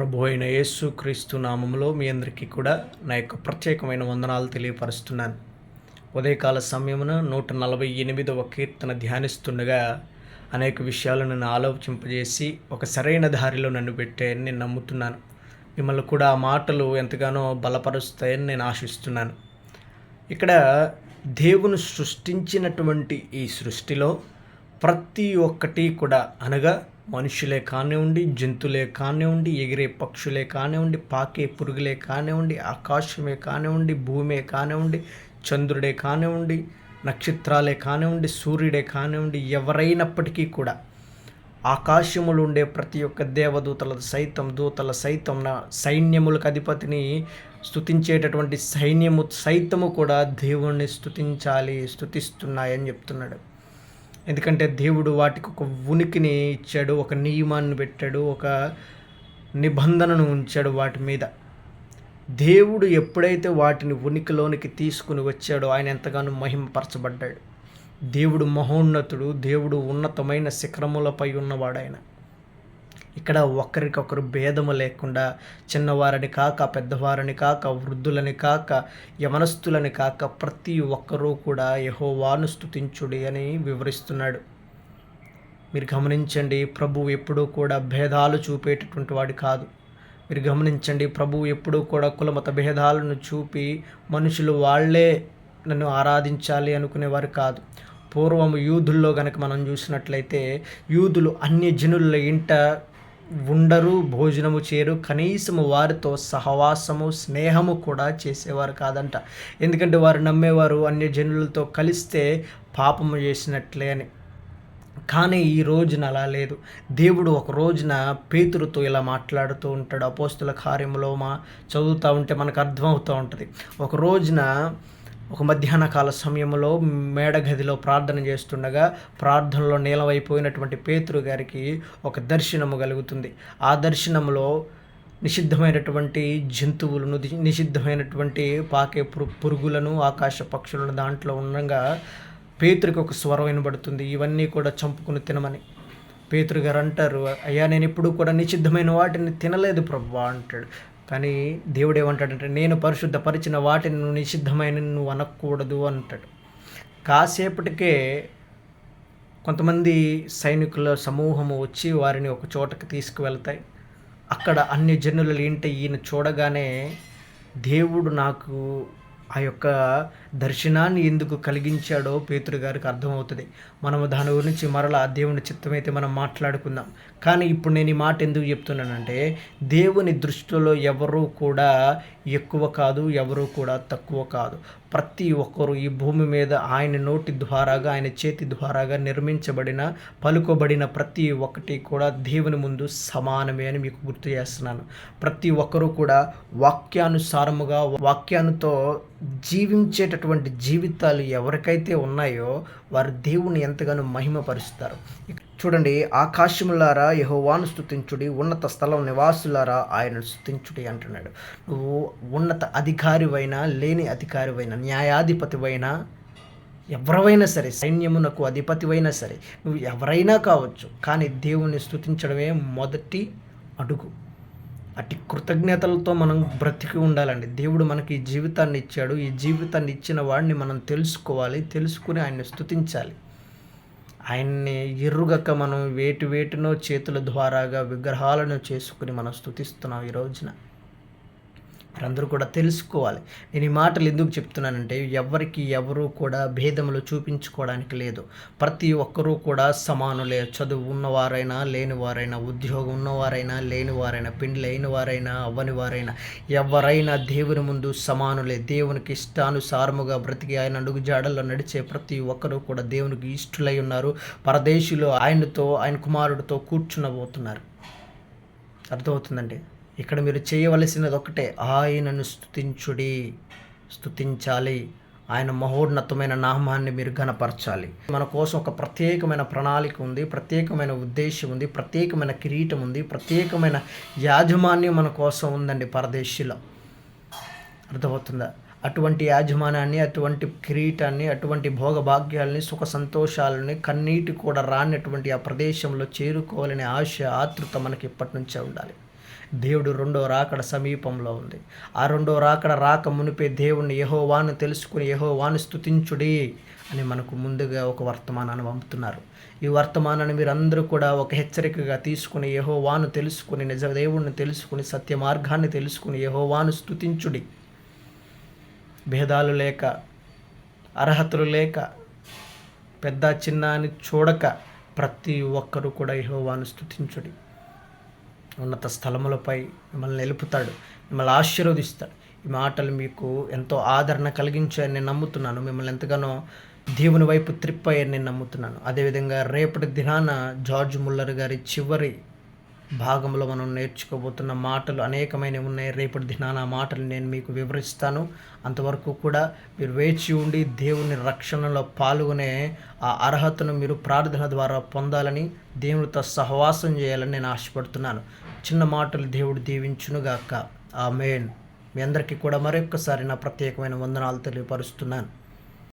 ప్రభు అయిన యేసు క్రీస్తు నామములో మీ అందరికీ కూడా నా యొక్క ప్రత్యేకమైన వందనాలు తెలియపరుస్తున్నాను. ఉదయకాల సమయమున 148వ కీర్తన ధ్యానిస్తుండగా అనేక విషయాలు నన్ను ఆలోచింపజేసి ఒక సరైన దారిలో నన్ను పెట్టాయని నేను నమ్ముతున్నాను. మిమ్మల్ని కూడా ఆ మాటలు ఎంతగానో బలపరుస్తాయని నేను ఆశిస్తున్నాను. ఇక్కడ దేవుని సృష్టించినటువంటి ఈ సృష్టిలో ప్రతి ఒక్కటి కూడా అనగా మనుషులే కానివ్వండి, జంతువులే కానివ్వండి, ఎగిరే పక్షులే కానివ్వండి, పాకే పురుగులే కానివ్వండి, ఆకాశమే కానివ్వండి, భూమే కానివ్వండి, చంద్రుడే కానివ్వండి, నక్షత్రాలే కానివ్వండి, సూర్యుడే కానివ్వండి, ఎవరైనప్పటికీ కూడా ఆకాశములు ఉండే ప్రతి ఒక్క దూతల సైతం నా సైన్యములకు అధిపతిని స్తుతించేటటువంటి సైన్యము సైతము కూడా దేవుణ్ణి స్తుతిస్తున్నాయని చెప్తున్నాడు. ఎందుకంటే దేవుడు వాటికి ఒక ఉనికిని ఇచ్చాడు, ఒక నియమాన్ని పెట్టాడు, ఒక నిబంధనను ఉంచాడు వాటి మీద. దేవుడు ఎప్పుడైతే వాటిని ఉనికిలోనికి తీసుకుని వచ్చాడో ఆయన ఎంతగానో మహిమపరచబడ్డాడు. దేవుడు మహోన్నతుడు, దేవుడు ఉన్నతమైన శిఖరములపై ఉన్నవాడు ఆయన. ఇక్కడ ఒకరికొకరు భేదము లేకుండా చిన్నవారిని కాక, పెద్దవారిని కాక, వృద్ధులని కాక, యవనస్తులని కాక ప్రతి ఒక్కరూ కూడా యెహోవాను స్తుతించుడి అని వివరిస్తున్నాడు. మీరు గమనించండి, ప్రభువు ఎప్పుడూ కూడా భేదాలు చూపేటటువంటి వాడు కాదు. మీరు గమనించండి, ప్రభువు ఎప్పుడూ కూడా కులమత భేదాలను చూపి మనుషులు వాళ్ళే నన్ను ఆరాధించాలి అనుకునేవారు కాదు. పూర్వము యూదుల్లో కనుక మనం చూసినట్లయితే యూదులు అన్యజనుల ఇంట ఉండరు, భోజనము చేయరు, కనీసము వారితో సహవాసము స్నేహము కూడా చేసేవారు కాదంట. ఎందుకంటే వారు నమ్మేవారు అన్యజనులతో కలిస్తే పాపము చేసినట్లే అని. కానీ ఈ రోజున అలా లేదు. దేవుడు ఒక రోజున పేతురుతో ఇలా మాట్లాడుతూ ఉంటాడు. అపోస్తుల కార్యములో చదువుతూ ఉంటే మనకు అర్థమవుతూ ఉంటుంది. ఒక రోజున ఒక మధ్యాహ్న కాల సమయంలో మేడగదిలో ప్రార్థన చేస్తుండగా ప్రార్థనలో నీలమైపోయినటువంటి పేతురు గారికి ఒక దర్శనము కలుగుతుంది. ఆ దర్శనంలో నిషిద్ధమైనటువంటి జంతువులను, నిషిద్ధమైనటువంటి పాకే పురుగులను, ఆకాశ పక్షులను దాంట్లో ఉండగా పేతురికి ఒక స్వరం వినబడుతుంది, ఇవన్నీ కూడా చంపుకుని తినమని. పేతురు గారు అంటారు, అయ్యా నేను ఎప్పుడు కూడా నిషిద్ధమైన వాటిని తినలేదు ప్రభువా అంటాడు. కానీ దేవుడు ఏమంటాడంటే, నేను పరిశుద్ధపరిచిన వాటిని నువ్వు నిషిద్ధమైన నువ్వు అనకూడదు అంటాడు. కాసేపటికే కొంతమంది సైనికుల సమూహము వచ్చి వారిని ఒక చోటకి తీసుకువెళ్తాయి. అక్కడ అన్ని జనుల ఇంట ఈయన చూడగానే దేవుడు నాకు ఆ యొక్క దర్శనాన్ని ఎందుకు కలిగించాడో పేతురు గారికి అర్థమవుతుంది. మనము దాని గురించి మరలా దేవుని చిత్తమైతే మనం మాట్లాడుకుందాం. కానీ ఇప్పుడు నేను ఈ మాట ఎందుకు చెప్తున్నానంటే, దేవుని దృష్టిలో ఎవరూ కూడా ఎక్కువ కాదు, ఎవరూ కూడా తక్కువ కాదు. ప్రతి ఒక్కరూ ఈ భూమి మీద ఆయన నోటి ద్వారాగా, ఆయన చేతి ద్వారాగా నిర్మించబడిన, పలుకబడిన ప్రతి ఒక్కటి కూడా దేవుని ముందు సమానమే అని మీకు గుర్తు చేస్తున్నాను. ప్రతి ఒక్కరూ కూడా వాక్యానుసారముగా, వాక్యానుతో జీవించేటటువంటి జీవితాలు ఎవరికైతే ఉన్నాయో వారు దేవుని ఎంతగానో మహిమపరుస్తారు. చూడండి, ఆకాశములారా యెహోవాను స్తుతించుడి, ఉన్నత స్థలం నివాసులారా ఆయనను స్తుతించుడి అంటున్నాడు. నువ్వు ఉన్నత అధికారివైనా, లేని అధికారివైనా, న్యాయాధిపతివైనా, ఎవరైనా సరే, సైన్యమునకు అధిపతివైనా సరే, నువ్వు ఎవరైనా కావచ్చు, కానీ దేవుణ్ణి స్తుతించడమే మొదటి అడుగు. అట్టి కృతజ్ఞతలతో మనం బ్రతికి ఉండాలండి. దేవుడు మనకి ఈ జీవితాన్ని ఇచ్చాడు. ఈ జీవితాన్ని ఇచ్చిన వాడిని మనం తెలుసుకోవాలి, తెలుసుకుని ఆయన్ని స్తుతించాలి. ఆయన్ని ఎరుగక మనం వేటినో చేతుల ద్వారాగా విగ్రహాలను చేసుకుని మనం స్తుతిస్తున్నాం ఈ రోజున. మీరందరూ కూడా తెలుసుకోవాలి. నేను ఈ మాటలు ఎందుకు చెప్తున్నానంటే, ఎవరు కూడా భేదములు చూపించుకోవడానికి లేదు. ప్రతి ఒక్కరూ కూడా సమానులే. చదువు ఉన్నవారైనా, లేనివారైనా, ఉద్యోగం ఉన్నవారైనా, లేనివారైనా, పెండ్లి అయిన వారైనా, అవ్వని వారైనా, ఎవరైనా దేవుని ముందు సమానులే. దేవునికి ఇష్టానుసారముగా బ్రతికి ఆయన అడుగుజాడల్లో నడిచే ప్రతి ఒక్కరూ కూడా దేవునికి ఇష్టలై ఉన్నారు. పరదేశులు ఆయనతో, ఆయన కుమారుడితో కూర్చునబోతున్నారు. అర్థమవుతుందండి. ఇక్కడ మీరు చేయవలసినది ఒకటే, ఆయనను స్తుతించాలి. ఆయన మహోన్నతమైన నామాన్ని మీరు ఘనపరచాలి. మన కోసం ఒక ప్రత్యేకమైన ప్రణాళిక ఉంది, ప్రత్యేకమైన ఉద్దేశం ఉంది, ప్రత్యేకమైన కిరీటం ఉంది, ప్రత్యేకమైన యాజమాన్యం మన కోసం ఉందండి పరదేశీలో. అర్థమవుతుందా? అటువంటి యాజమాన్యాన్ని, అటువంటి కిరీటాన్ని, అటువంటి భోగభాగ్యాలని, సుఖ సంతోషాలని, కన్నీటి కూడా రానటువంటి ఆ ప్రదేశంలో చేరుకోవాలనే ఆశ, ఆతృత మనకి ఇప్పటి నుంచే ఉండాలి. దేవుడు రెండో రాకడ సమీపంలో ఉంది. ఆ రెండో రాకడ రాక మునిపే దేవుణ్ణి యెహోవాను తెలుసుకుని యెహోవాను స్తుతించుడి అని మనకు ముందుగా ఒక వర్తమానాన్ని పంపుతున్నారు. ఈ వర్తమానాన్ని మీరందరూ కూడా ఒక హెచ్చరికగా తీసుకుని యెహోవాను తెలుసుకుని నిజ దేవుణ్ణి తెలుసుకుని సత్య మార్గాన్ని తెలుసుకుని యెహోవాను స్తుతించుడి. భేదాలు లేక, అర్హతలు లేక, పెద్ద చిన్న అని చూడక ప్రతి ఒక్కరూ కూడా యెహోవాను స్తుతించుడి. ఉన్నత స్థలములపై మిమ్మల్ని నిలుపుతాడు, మిమ్మల్ని ఆశీర్వదిస్తాడు. ఈ మాటలు మీకు ఎంతో ఆదరణ కలిగించాయని నేను నమ్ముతున్నాను. మిమ్మల్ని ఎంతగానో దేవుని వైపు త్రిప్పాయని నేను నమ్ముతున్నాను. అదేవిధంగా రేపటి దినాన జార్జ్ ముల్లర్ గారి చివరి భాగంలో మనం నేర్చుకోబోతున్న మాటలు అనేకమైనవి ఉన్నాయి. రేపటి దినాన ఆ మాటలు నేను మీకు వివరిస్తాను. అంతవరకు కూడా మీరు వేచి ఉండి దేవుని రక్షణలో పాల్గొనే ఆ అర్హతను మీరు ప్రార్థన ద్వారా పొందాలని, దేవునితో సహవాసం చేయాలని నేను ఆశపడుతున్నాను. చిన్న మాటలు దేవుడు దీవించునుగాక. ఆమేన్. మీ అందరికీ కూడా మరొక్కసారి నా ప్రత్యేకమైన వందనాలు తెలియపరుస్తున్నాను.